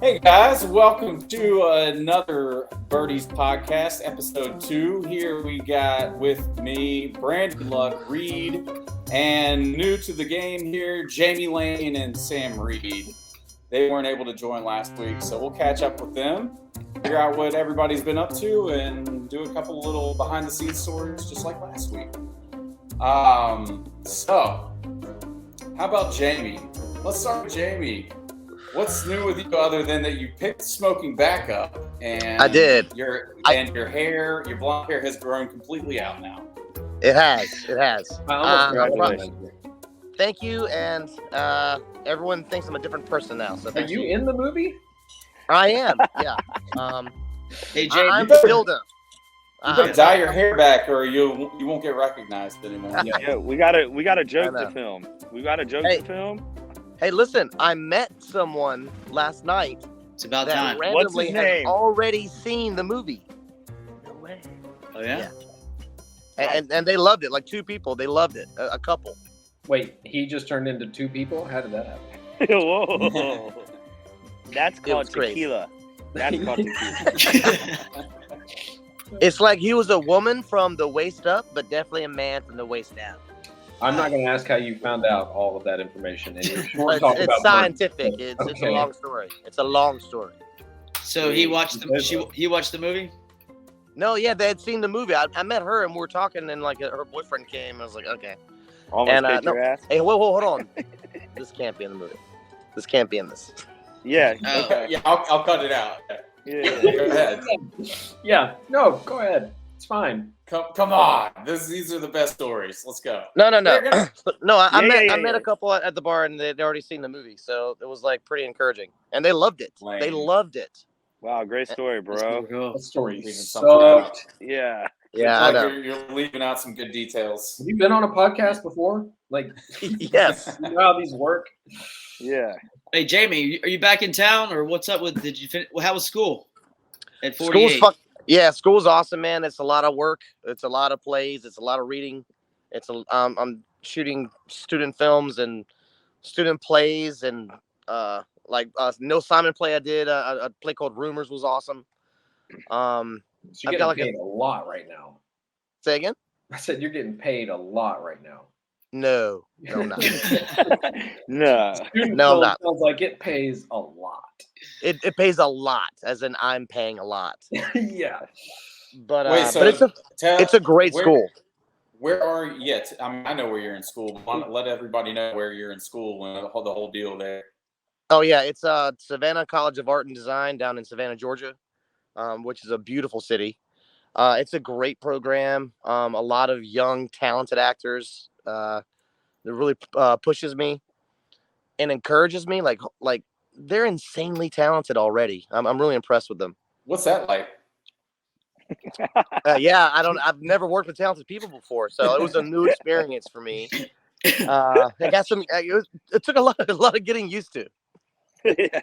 Hey guys, welcome to another Birdies podcast, episode 2. Here we got with me Brandon Luck, Reid, and new to the game here, Jamie Lane and Sam Reid. They weren't able to join last week, so we'll catch up with them, figure out what everybody's been up to, and do a couple little behind-the-scenes stories just like last week. So, how about Jamie? Let's start with Jamie. What's new with you other than that you picked smoking back up and I did. Your hair, your blonde hair has grown completely out now. It has. Congratulations. Thank you, and everyone thinks I'm a different person now. So Are you in the movie? I am. Yeah. Hey Jamie, I'm still up. You better dye your hair back, or you won't get recognized anymore. Yeah, we got a joke to film. We got a joke to film. Hey, listen, I met someone last night. It's about that time. randomly What's his has name? already seen the movie. No way. Oh yeah. And they loved it. Like 2 people, they loved it. A couple. Wait, he just turned into 2 people? How did that happen? Whoa. That's called was great. tequila. That's called tequila. It's like he was a woman from the waist up, but definitely a man from the waist down. I'm not going to ask how you found out all of that information. And you're sure talking It's about scientific. It's a Okay. long story. It's a long story. So he watched the movie. No, yeah, they had seen the movie. I met her and we were talking, and like her boyfriend came. And I was like, okay. Almost And, kicked your ass. Hey, whoa, hold on. This can't be in the movie. This can't be in this. Yeah. Oh. Okay. Yeah, I'll cut it out. Yeah. Go ahead. Yeah, no, go ahead. It's fine. Come on. These are the best stories. Let's go. No. They're gonna- No, I Yeah. met a couple at the bar, and they'd already seen the movie, so it was like pretty encouraging, and they loved it. Lame. They loved it. Wow, great story, bro. That story Even sucked. Yeah. Yeah, Like I know. You're leaving out some good details. Have you been on a podcast before? Like, Yes. you know how these work? Yeah. Hey Jamie, are you back in town or what's up with? Did you finish? How was school? At 48. School's awesome, man. It's a lot of work. It's a lot of plays. It's a lot of reading. I'm shooting student films and student plays, and No Simon play I did. A play called Rumors was awesome. So you're getting paid a lot right now. Say again? I said you're getting paid a lot right now. No, I'm not. No. Student No, I'm film not. sounds like it pays a lot. It pays a lot, as in I'm paying a lot. Yeah. But Wait, so but it's a great school. Where are you? Yeah, I know where you're in school. But let everybody know where you're in school when the whole deal there. Oh yeah, it's Savannah College of Art and Design down in Savannah, Georgia, which is a beautiful city. It's a great program. A lot of young, talented actors. That really pushes me and encourages me. Like they're insanely talented already. I'm really impressed with them. What's that like? Yeah, I've never worked with talented people before, so it was a new experience for me. I got some. It took a lot of getting used to. Yeah.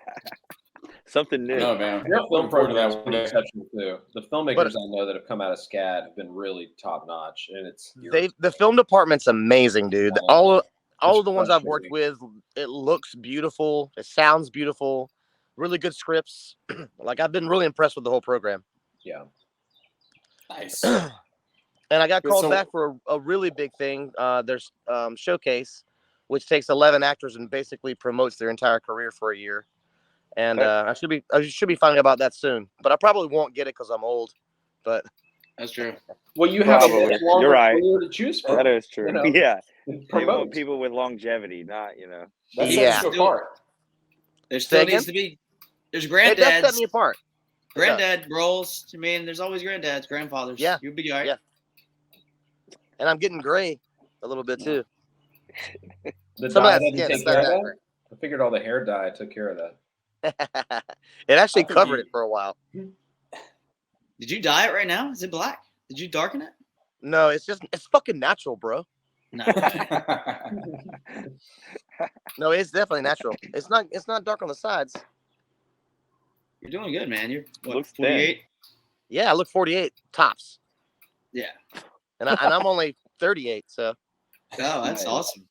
Something new. No, man. Your film Looking forward to program is that pretty one. exceptional too. The filmmakers I know that have come out of SCAD have been really top notch, and The film department's amazing, dude. All of the ones I've worked frustrating. with, it looks beautiful. It sounds beautiful. Really good scripts. Like I've been really impressed with the whole program. Yeah. Nice. And I got called So- back for a really big thing. There's Showcase, which takes 11 actors and basically promotes their entire career for a year. And I should be finding about that soon. But I probably won't get it because I'm old. But That's true. Well, you have Probably. a longer You're right. career to choose from. That is true. You know, Yeah. and They want promote. people with longevity, not, That Yeah. sets you apart. There still Say needs again? to be. There's it does set granddads, me apart. granddad roles. I mean, there's always granddads, grandfathers. Yeah. You'll be all right. Yeah. And I'm getting gray a little bit too. The Some of dye that doesn't skin take is care not of that that? great. I figured all the hair dye took care of that. It actually I think covered you- it for a while. Did you dye it right now? Is it black? Did you darken it? No, it's fucking natural, bro. No. No, it's definitely natural. It's not dark on the sides. You're doing good, man. You're what, Looks thin. 48? Yeah, I look 48 tops, Yeah. and I'm only 38. So Oh, that's Nice. awesome.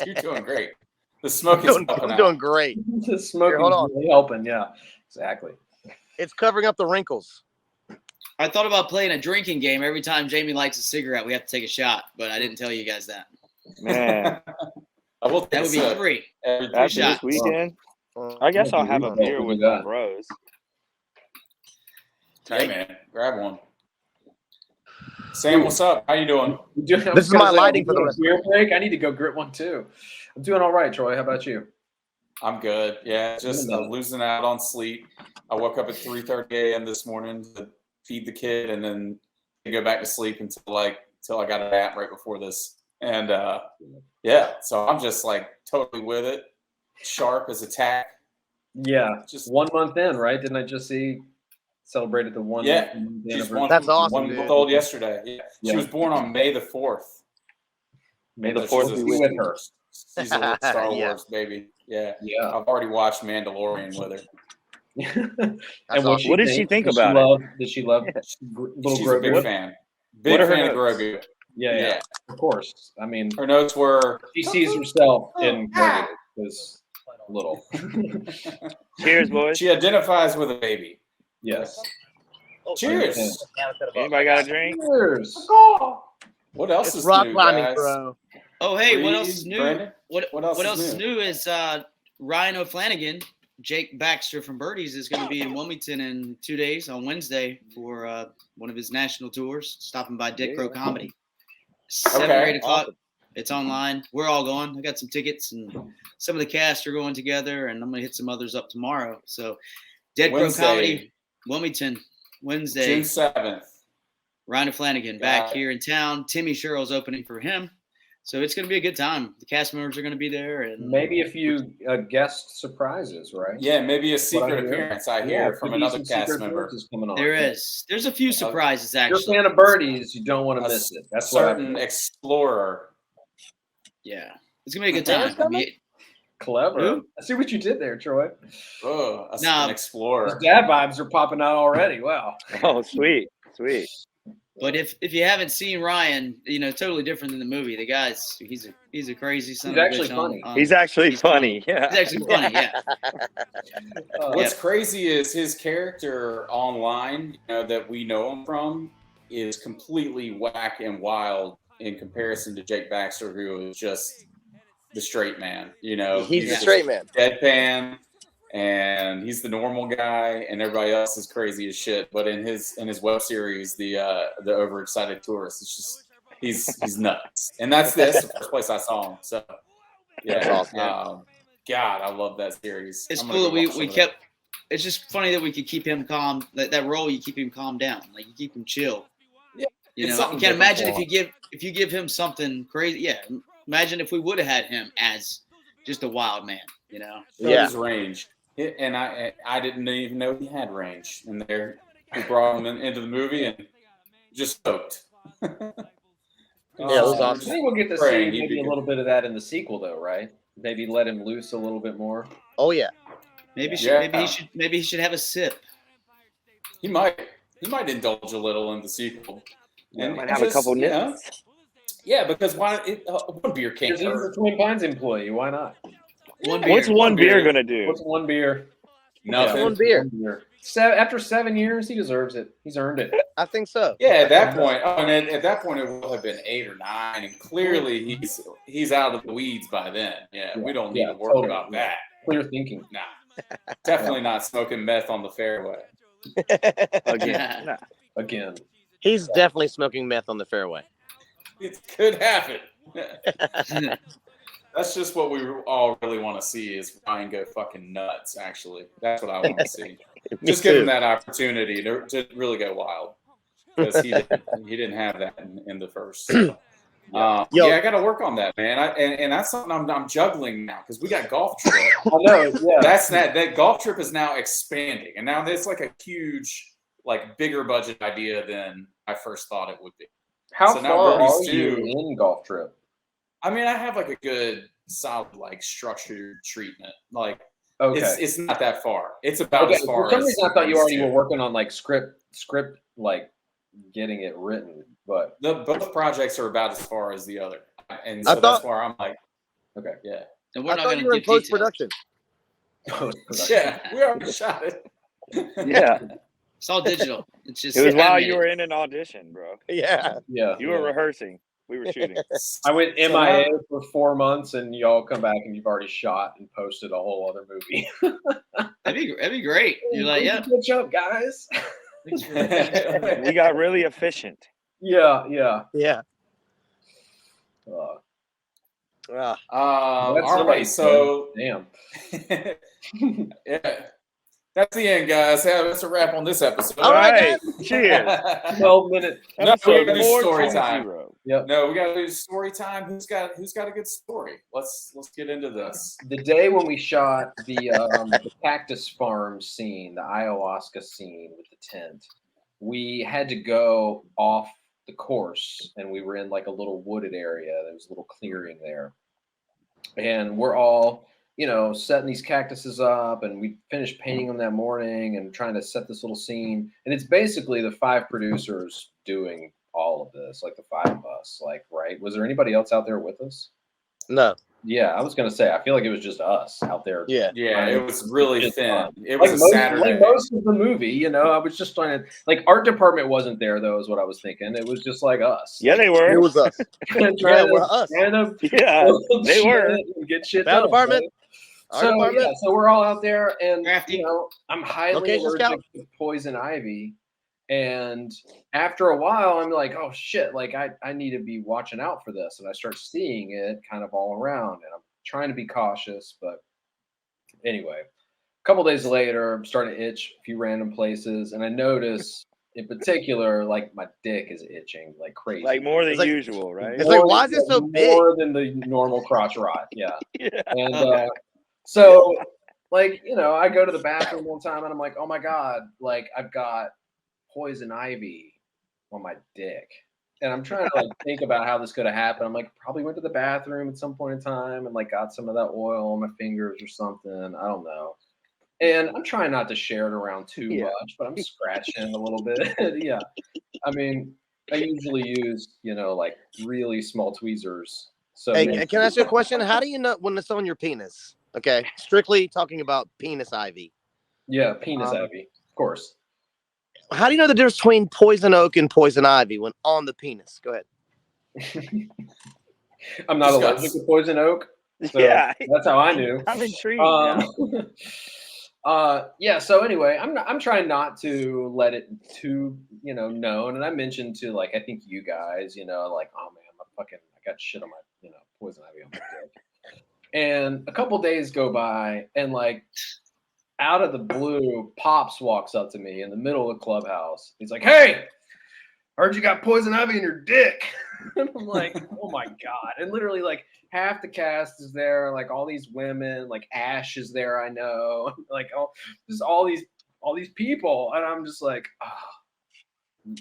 You're doing great. The smoke is I'm doing great. The smoke Here, hold is on. really helping. Yeah, exactly. It's covering up the wrinkles. I thought about playing a drinking game. Every time Jamie lights a cigarette, we have to take a shot, but I didn't tell you guys that. Man, I will That would be free. after this shot. weekend, I guess I'll have a beer with my bros. Hey, man, grab one. Sam, what's up? How you doing? This is my lighting for the rest of beer break. I need to go grip one too. I'm doing all right, Troy. How about you? I'm good. Yeah, just losing out on sleep. I woke up at 3:30 a.m. this morning to feed the kid, and then go back to sleep until I got a nap right before this. And yeah, so I'm just like totally with it, sharp as a tack. Yeah, just 1 month in, right? Didn't I just see celebrated the one? Yeah, she's That's awesome. 1 month old yesterday. Yeah. She was born on May the 4th. May the 4th be with her. She's a little Star Wars baby. Yeah. I've already watched Mandalorian with her. And what did she think about it? Did she love little She's Grogu? a big fan. Big fan of Grogu. Yeah, of course. I mean, her notes were she sees herself in Grogu as little. Cheers, boys. She identifies with a baby. Yes. Cheers. Anybody got a drink? Cheers. What else It's is rock new, climbing, guys? bro. Oh, hey, what Reid, else is new? Brandon? What else is new is Ryan O'Flanagan, Jake Baxter from Birdies, is going to be in Wilmington in 2 days on Wednesday for one of his national tours, stopping by Dick Crow Comedy. 7 or 8 o'clock. Awesome. It's online. We're all going. I got some tickets, and some of the cast are going together, and I'm going to hit some others up tomorrow. So, Dead Crow Comedy, Wilmington, Wednesday. June 7th. Ryan O'Flanagan back here in town. Timmy Sherrill's opening for him. So it's going to be a good time. The cast members are going to be there. And maybe a few guest surprises, right? Yeah, maybe a secret appearance I hear from another cast member. There's a few surprises, actually. If you're a fan of Birdies, you don't want to miss it. That's certain explorer. Yeah. It's going to be a good time. Clever. Who? I see what you did there, Troy. Oh, an explorer. Those dad vibes are popping out already. Wow. Oh, sweet. But if you haven't seen Ryan, totally different than the movie. The guy's he's a crazy son. He's actually funny. He's actually funny. Yeah. He's actually funny. Yeah. What's crazy is his character online, that we know him from, is completely whack and wild in comparison to Jake Baxter, who is just the straight man. He's the straight man. Deadpan. And he's the normal guy, and everybody else is crazy as shit. But in his web series, the overexcited tourist, it's just he's nuts. And that's the first place I saw him. So yeah, that's awesome. God, I love that series. It's cool that we kept. It's just funny that we could keep him calm. That role, you keep him calm down, like you keep him chill. Yeah, you can't imagine if you give him something crazy. Yeah, imagine if we would have had him as just a wild man. His range. And I didn't even know he had range. And there, we brought him into the movie and just stoked. Yeah, it was awesome. I think we'll get to see maybe a little bit of that in the sequel, though, right? Maybe let him loose a little bit more. Oh yeah. Maybe he should have a sip. He might indulge a little in the sequel. And might have a couple nips. Yeah, because one beer can't He's hurt. a Twin Pines employee. Why not? What's one beer gonna do? What's one beer? Nothing. One beer. After 7 years, he deserves it. He's earned it. I think so. Yeah, at that point. Oh, and at that point, it will have been 8 or 9, and clearly he's out of the weeds by then. Yeah, we don't need to worry about that. Clear thinking. Nah, definitely not smoking meth on the fairway. Again. He's definitely smoking meth on the fairway. It could happen. That's just what we all really want to see is Ryan go fucking nuts, actually. That's what I want to see. Just give him that opportunity to really go wild. Because he didn't have that in the first. I got to work on that, man. And that's something I'm juggling now because we got golf trip. I know, yeah. That golf trip is now expanding. And now it's like a huge, bigger budget idea than I first thought it would be. How far are you in golf trip? I mean, I have a good, solid, structured treatment. Okay. It's not that far. It's about as far. For some reason, I thought you already were working on script, getting it written. But both projects are about as far as the other, and so that's where I'm okay, yeah. And we're I not thought going you to were in give post details. production. Yeah, we already shot it. Yeah. It's all digital. It's just It was while animated. you were in an audition, bro. Yeah. Yeah. You were rehearsing. We were shooting. I went So MIA now- for 4 months, and y'all come back and you've already shot and posted a whole other movie. That'd be great. You're like, yeah. Good job, guys. Thanks for We got really efficient. Yeah. Yeah. Uh, Ah. All right, so damn. yeah, that's the end, guys. Yeah, that's a wrap on this episode. All right, Cheers. 12-minute. No, we Episode gotta do story 420. time. Yep. No, we gotta do story time. Who's got a good story? Let's get into this. The day when we shot the cactus farm scene, the ayahuasca scene with the tent, we had to go off the course, and we were in like a little wooded area. There was a little clearing there, and we're all, setting these cactuses up, and we finished painting them that morning and trying to set this little scene. And it's basically the 5 producers doing all of this, like the 5 of us, like, right? Was there anybody else out there with us? No. Yeah, I was gonna say, I feel like it was just us out there. Yeah. Yeah, it was really Just thin. fun. It was Like a Saturday. like most of the movie, I was just trying to, like, art department wasn't there though, is what I was thinking. It was just like us. Yeah, they were. It was us. Trying Yeah, to- we're us. trying to Yeah, build they shit were. and get shit Bad done. department. right? Our So department. yeah, so we're all out there, and Crafty. I'm highly Location allergic scout. to poison ivy. And after a while, I'm like, oh shit, like I need to be watching out for this. And I start seeing it kind of all around, and I'm trying to be cautious. But anyway, a couple days later, I'm starting to itch a few random places, and I notice in particular, like my dick is itching like crazy. Like more than It's like- usual, right? It's like, why is it so big? More than the normal crotch rot. Yeah. Yeah. And Okay. so, like, I go to the bathroom one time and I'm like, oh my God, like I've got poison ivy on my dick. And I'm trying to like think about how this could have happened. I'm like, probably went to the bathroom at some point in time and like got some of that oil on my fingers or something. I don't know. And I'm trying not to share it around too much, but I'm scratching a little bit. Yeah. I mean, I usually use, like really small tweezers. So Hey, can I ask you a question? How do you know when it's on your penis? Okay, strictly talking about penis ivy. yeah, penis ivy, of course. How do you know the difference between poison oak and poison ivy when on the penis? Go ahead. I'm not Discuss. allergic to poison oak. So Yeah. that's how I knew. I'm intrigued now. Yeah. So anyway, I'm trying not to let it too, known. And I mentioned to like, I think you guys, like, oh man, I got shit on my, poison ivy on my dick. And a couple days go by, and like, out of the blue, Pops walks up to me in the middle of the clubhouse. He's like, "Hey, heard you got poison ivy in your dick." And I'm like, "Oh my God." And literally like half the cast is there, like all these women, like Ash is there, I know, like just all these people. And I'm just like, oh,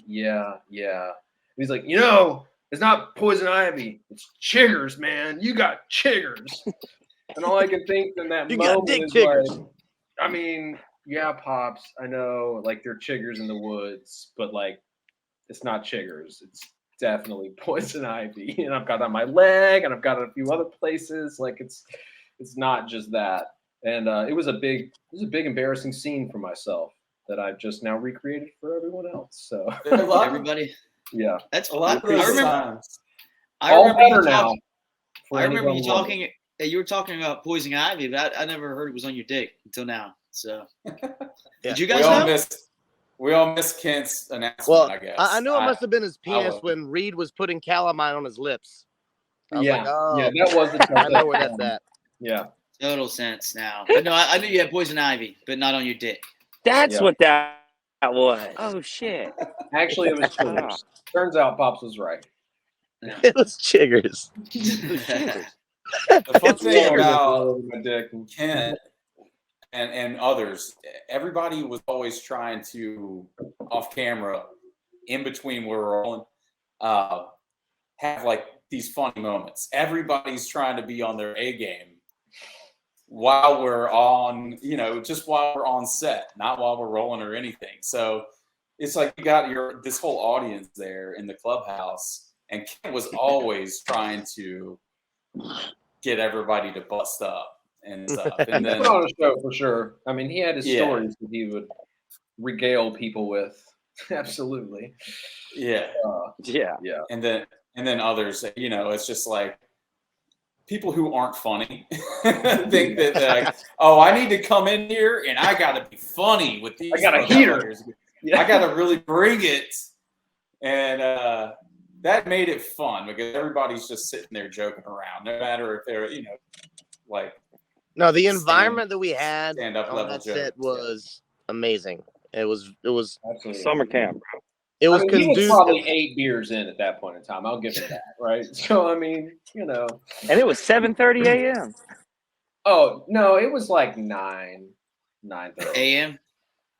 yeah. And he's like, it's not poison ivy, it's chiggers, man. You got chiggers. And all I can think in that You got moment dick is chiggers. like, I mean, yeah, Pops, I know, like they're chiggers in the woods, but like it's not chiggers. It's definitely poison ivy. And I've got it on my leg, and I've got it a few other places. Like it's not just that. And it was a big embarrassing scene for myself that I've just now recreated for everyone else. So Everybody. yeah, That's A lot of I those remember. times. I all remember you better now. talking. for I remember anyone you wondering. talking. You were talking about poison ivy, but I never heard it was on your dick until now. So, did you guys know? We all missed Kent's announcement, Well, I guess. I knew it must have been his penis will. when Reid was putting calamine on his lips. I was Yeah, like, oh, yeah, that was the I know where that's at. Yeah. Total sense now. But no, I knew you had poison ivy, but not on your dick. That's Yeah. what that was. Oh shit. Actually, it was chiggers. Turns out Pops was right. It was chiggers. The fun It's thing chiggers. about my dick. Kent and others, everybody was always trying to, off camera, in between where we're rolling, have like these funny moments. Everybody's trying to be on their A game while we're on, just while we're on set, not while we're rolling or anything. So it's like you got this whole audience there in the clubhouse, and Kent was always trying to get everybody to bust up and stuff. And then put on a show for sure. I mean, he had his stories that he would regale people with. Absolutely. Yeah. Yeah. And then others, it's just like people who aren't funny think that like, oh, I need to come in here and I got to be funny with these. I got a heater. Yeah. I got to really bring it. And that made it fun because everybody's just sitting there joking around, no matter if they're, like. No, the environment that we had on that joke. set was amazing. It was absolutely Summer camp, bro. It was he was conducive. probably 8 beers in at that point in time. I'll give him that, right? So I mean, And it was 7:30 a.m. Oh no, it was like 9:30 a.m.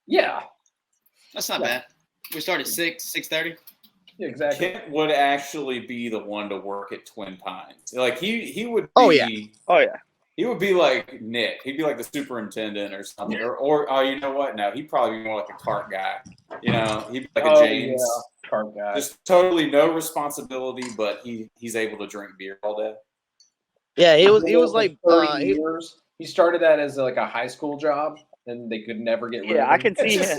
Yeah, That's not bad. We started 6:30. Yeah, exactly. Kent would actually be the one to work at Twin Pines. Like he would. Oh yeah. He would be like Nick. He'd be like the superintendent or something. Or you know what? No, he'd probably be more like a cart guy. He'd be like a James. Yeah. Cart guy. Just totally no responsibility, but he's able to drink beer all day. Yeah, he was like 30 years. He started that as like a high school job, and they could never get rid of him. Yeah, I can see him.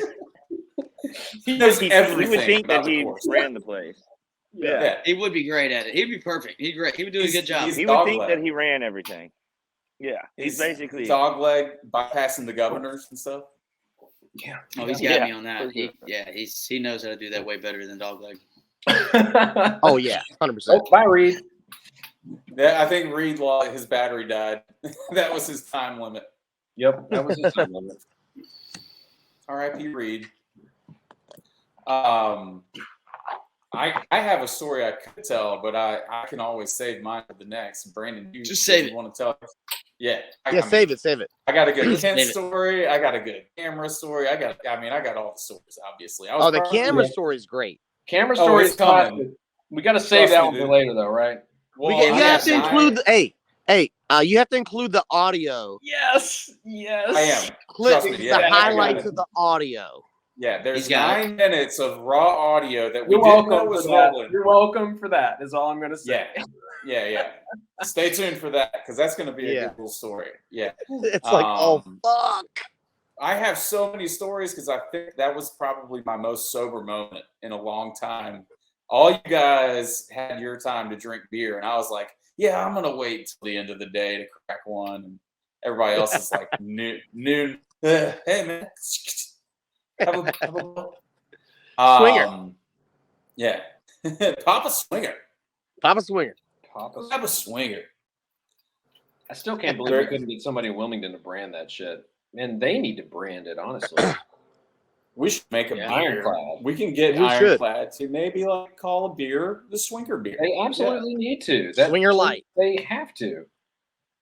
He knows everything. You would think about that he course. ran the place. Yeah. He would be great at it. He'd be perfect. He'd great. He would do a good job. He would think that he ran everything. Yeah, he's basically dog leg bypassing the governors and stuff. Yeah. Oh, he's got me on that. He knows how to do that way better than Dogleg. Oh yeah, 100%. Oh, bye, Reid. Yeah, I think Reid his battery died. That was his time limit. Yep, that was his time limit. R.I.P. Reid. I have a story I could tell, but I can always save mine for the next. Brandon, you just save it. Want to tell? Yeah. Save it. I got a good Kent story. I got a good camera story. I got all the stories, obviously. The camera story is great. Camera story is coming. We got to save that one for later, though, right? Well, you have to include you have to include the audio. Yes. I am. Clip the highlights of the audio. Yeah, there's 9 minutes of raw audio that we You're didn't know welcome was for that. rolling. You're welcome for that. Is all I'm going to say. Yeah. Stay tuned for that because that's going to be a good little story. Yeah. It's like, oh fuck. I have so many stories because I think that was probably my most sober moment in a long time. All you guys had your time to drink beer, and I was like, yeah, I'm going to wait till the end of the day to crack one. And everybody else is like, noon. Hey, man. Have a Swinger. Yeah. Papa Swinger. Papa Swinger. Papa Swinger. I still can't believe we couldn't get somebody in Wilmington to brand that shit. Man, they need to brand it, honestly. We should make a Ironclad. We can get Ironclad to maybe like call a beer the Swinger beer. They absolutely need to. Swinger Light. They have to.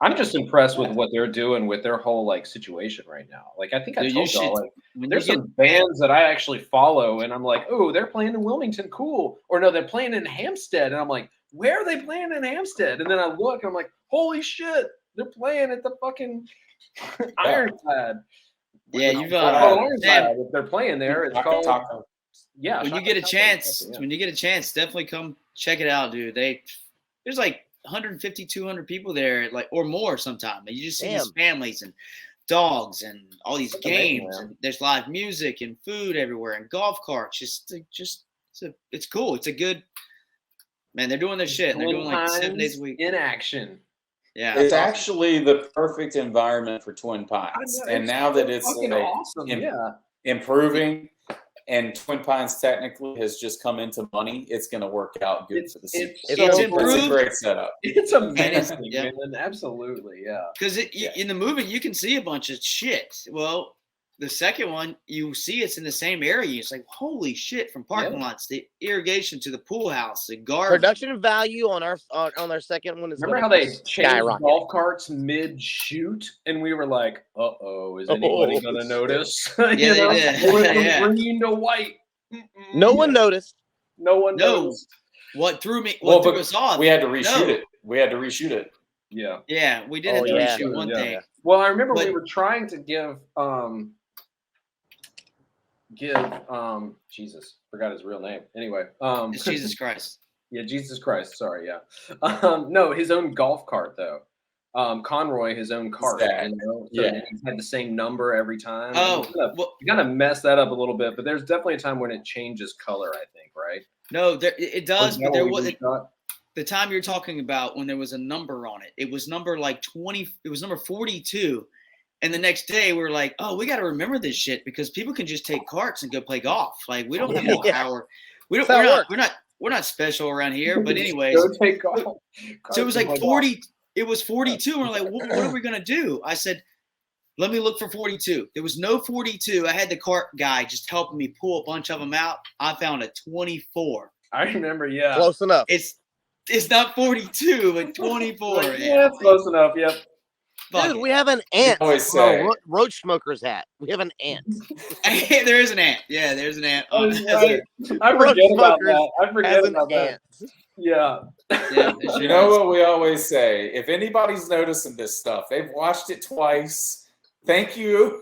I'm just impressed with what they're doing with their whole like situation right now. Like I think I told y'all, like there's some bands that I actually follow, and I'm like, oh, they're playing in Wilmington, cool. Or no, they're playing in Hampstead, and I'm like, where are they playing in Hampstead? And then I look, and I'm like, holy shit, they're playing at the fucking Ironclad. Yeah, you've Ironclad. If they're playing there, it's called Taco. Yeah. When you get a chance, definitely come check it out, dude. There's like 150, 200 people there, like or more sometimes. And you just see these families and dogs and all these games. And there's live music and food everywhere and golf carts. It's cool. It's a good man. They're doing their shit. They're doing like 7 days a week in action. Yeah, it's actually the perfect environment for Twin Pines. And now that it's improving, and Twin Pines technically has just come into money, it's going to work out good for the city. It's improved. It's a great setup. It's amazing, man. Absolutely, yeah. Because in the movie, you can see a bunch of shit. Well, the second one, you see it's in the same area. It's like, holy shit, from parking lots, the irrigation to the pool house, the garden. Production value on our second one is. Remember how they changed golf carts mid-shoot? And we were like, uh-oh, is anybody going to notice? Yeah, they did. It went from green to white. No one noticed. No one noticed. What threw us off? We had to reshoot it. We had to reshoot it. Yeah. Yeah, we did have to reshoot one thing. Well, I remember we were trying to give Jesus, forgot his real name. Anyway, it's Jesus Christ. Yeah, Jesus Christ. Sorry, yeah. No, his own golf cart though. Conroy his own cart. Exactly. You know? So Yeah. he had the same number every time. Oh, you kind of mess that up a little bit, but there's definitely a time when it changes color, I think, right? no, it does, but there was the time you're talking about when there was a number on it. It was number like 20. It was number 42. And the next day we were like, oh, we got to remember this shit because people can just take carts and go play golf. Like we don't have any power. We're not special around here. But anyways, Go take golf. so it was like 40. It was 42. And we're like, what are we going to do? I said, let me look for 42. There was no 42. I had the cart guy just helping me pull a bunch of them out. I found a 24. I remember, yeah. Close enough. It's not 42, but 24. Yeah, it's close enough. Yep. Dude, we have an ant. always say. Roach smoker's hat. We have an ant. There is an ant. Yeah, there's an ant. Oh, right. I forget about that. I forget about that. Yeah. You know what we always say? If anybody's noticing this stuff, they've watched it twice. Thank you.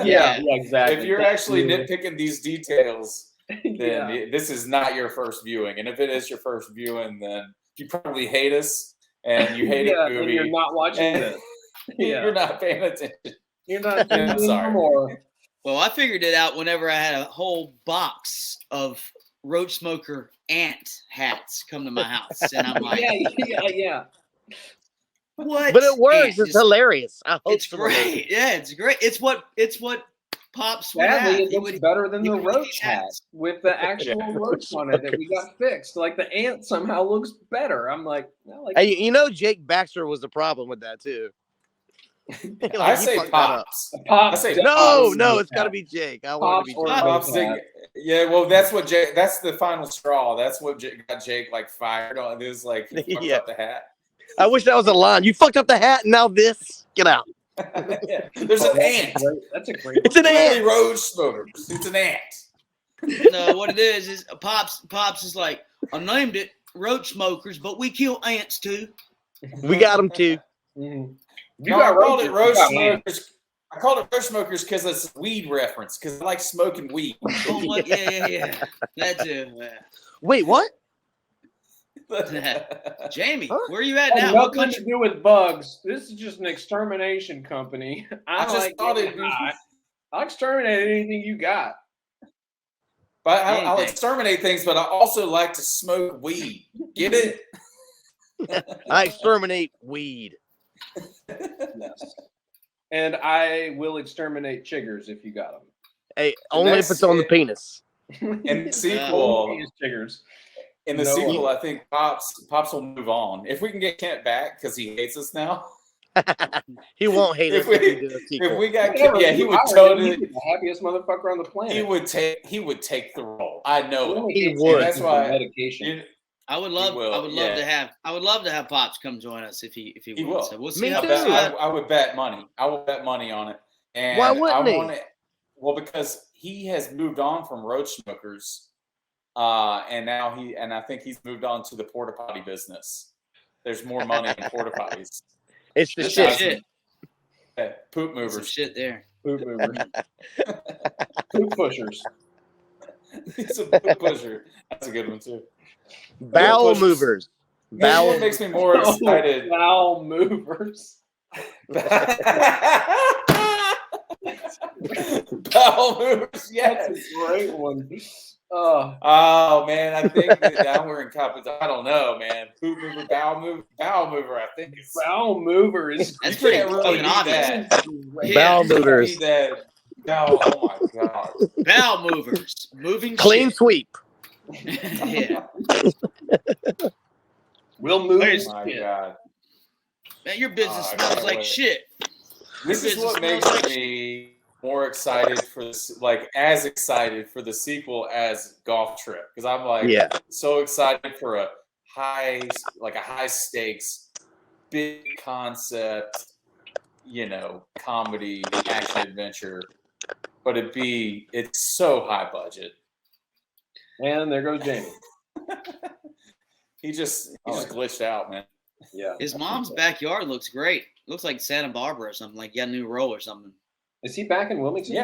Yeah, exactly. If you're actually nitpicking these details, then this is not your first viewing. And if it is your first viewing, then you probably hate us and you hate a movie. You're not watching this. You're not paying attention. You're not I'm sorry. anymore. Well, I figured it out whenever I had a whole box of roach smoker ant hats come to my house, and I'm like, yeah. What? But it works. It's hilarious. I hope it's great. Yeah, it's great. It's what Pops would Sadly, have. it looks better than the roach hat with the actual roach on it that we got fixed. Like the ant somehow looks better. I'm like, hey, you know, Jake Baxter was the problem with that too. Like, I say Pops. Pops. I say no, it's got to be Jake. I want to be Pops. Yeah, well, that's what Jake. That's the final straw. That's what got Jake like fired on. It was like he fucked up the hat. I wish that was a line. You fucked up the hat, and now this. Get out. Yeah. There's an ant. That's a great. It's an ant. Roach smokers. It's an ant. No, what it is Pops is like, I named it roach smokers, but we kill ants too. We got them too. Mm-hmm. I called it roach smokers. I called it roach smokers because it's a weed reference. Because I like smoking weed. Oh, yeah. That's it. Wait, what? Jamie, where are you at now? Nothing to do with bugs. This is just an extermination company. I'll exterminate anything you got. But I'll exterminate things, but I also like to smoke weed. Get it? I exterminate weed. Yes. And I will exterminate chiggers if you got them. Hey, only if it's on the penis. In the sequel, chiggers. In the sequel, I think Pops will move on. If we can get Kent back because he hates us now. He won't hate us if we got Kent, he would totally be the happiest motherfucker on the planet. He would take the role. I know he would. That's why medication. I would love to have Pops come join us if he will. So we'll see. I would bet money. I will bet money on it. And why wouldn't he? Well, because he has moved on from roach smokers, and now I think he's moved on to the porta potty business. There's more money in porta potties. It's the shit. Poop movers. Some shit there. Poop movers. Poop pushers. He's a poop pusher. That's a good one too. Bowel movers. What makes me more excited? Bowel movers. Bowel movers. Yes, that's a great one. Oh man, I think that we're in competition. I don't know, man. Poop mover, bowel mover. I think it's bowel mover is. That's pretty fucking obvious. Bowel movers. Oh my god. Bowel movers. Moving. Clean sweep. Yeah. We'll move. Oh my god. Man, your business smells like shit. This is what makes me more excited for this, like as excited for the sequel as Golf Trip, because I'm like so excited for a high stakes, big concept, comedy, action adventure, but it's so high budget. And there goes Jamie. He just glitched out, man. Yeah. His mom's backyard looks great. Looks like Santa Barbara or something. Like he got a new role or something. Is he back in Wilmington?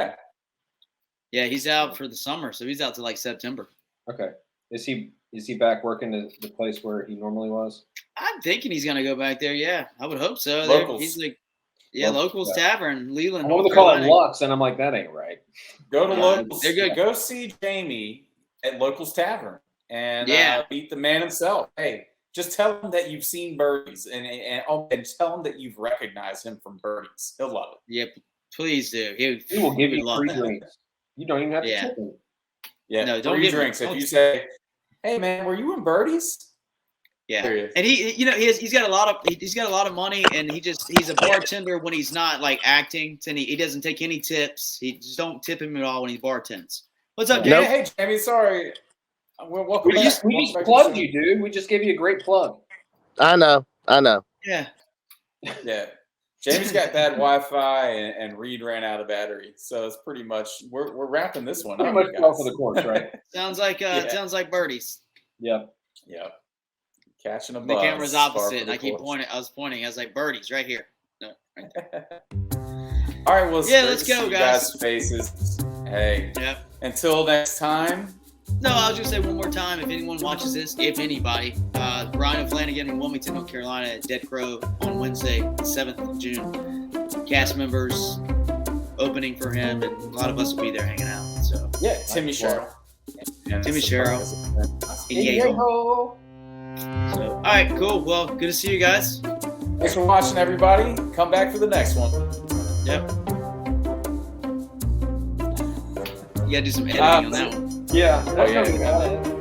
Yeah, he's out for the summer, so he's out to like September. Okay. Is he Is he back working the place where he normally was? I'm thinking he's gonna go back there. Yeah, I would hope so. Locals. He's like, Locals Tavern, Leland. I wanted North to call it Carolina. Lux, and I'm like, that ain't right. Go to Locals. They're good. Go see Jamie at Locals Tavern and meet the man himself. Hey, just tell him that you've seen Birdies and tell him that you've recognized him from Birdies. He'll love it. Yep, please do. He will give you love free that. drinks. You don't even have to tip him. Yeah, No, don't free give drinks. him- If you say, "Hey man, were you in Birdies?" Yeah, There he is. and he's got a lot of money, and he's a bartender when he's not like acting. And he doesn't take any tips. He just don't tip him at all when he bartends. What's up, Yeah, Jamie? hey Jamie, sorry. Welcome We back. just Welcome back to plugged the you, dude. We just gave you a great plug. I know. Yeah. show. Yeah, Jamie's got bad Wi-Fi, and Reid ran out of battery, so it's pretty much we're wrapping this one Pretty up. much you off guys. of the course, right? Sounds like Birdies. Yep. Yep. Catching a buzz. The camera's Far opposite, from and the course. I was pointing. I was like, Birdies, right here. No, right there. All right, well, it's Yeah, great let's to go, see you guys. Faces. Hey, Yep. until next time. No, I'll just say one more time. If anyone watches this, if anybody, Ryan O'Flanagan in Wilmington, North Carolina at Dead Crow on Wednesday, 7th of June. Cast members opening for him, and a lot of us will be there hanging out. So, Yeah, Timmy Sherrill. Yeah, Timmy surprise. So, all right, cool. Well, good to see you guys. Thanks for watching, everybody. Come back for the next one. Yep. You gotta do some editing on that one. Yeah. Oh, yeah.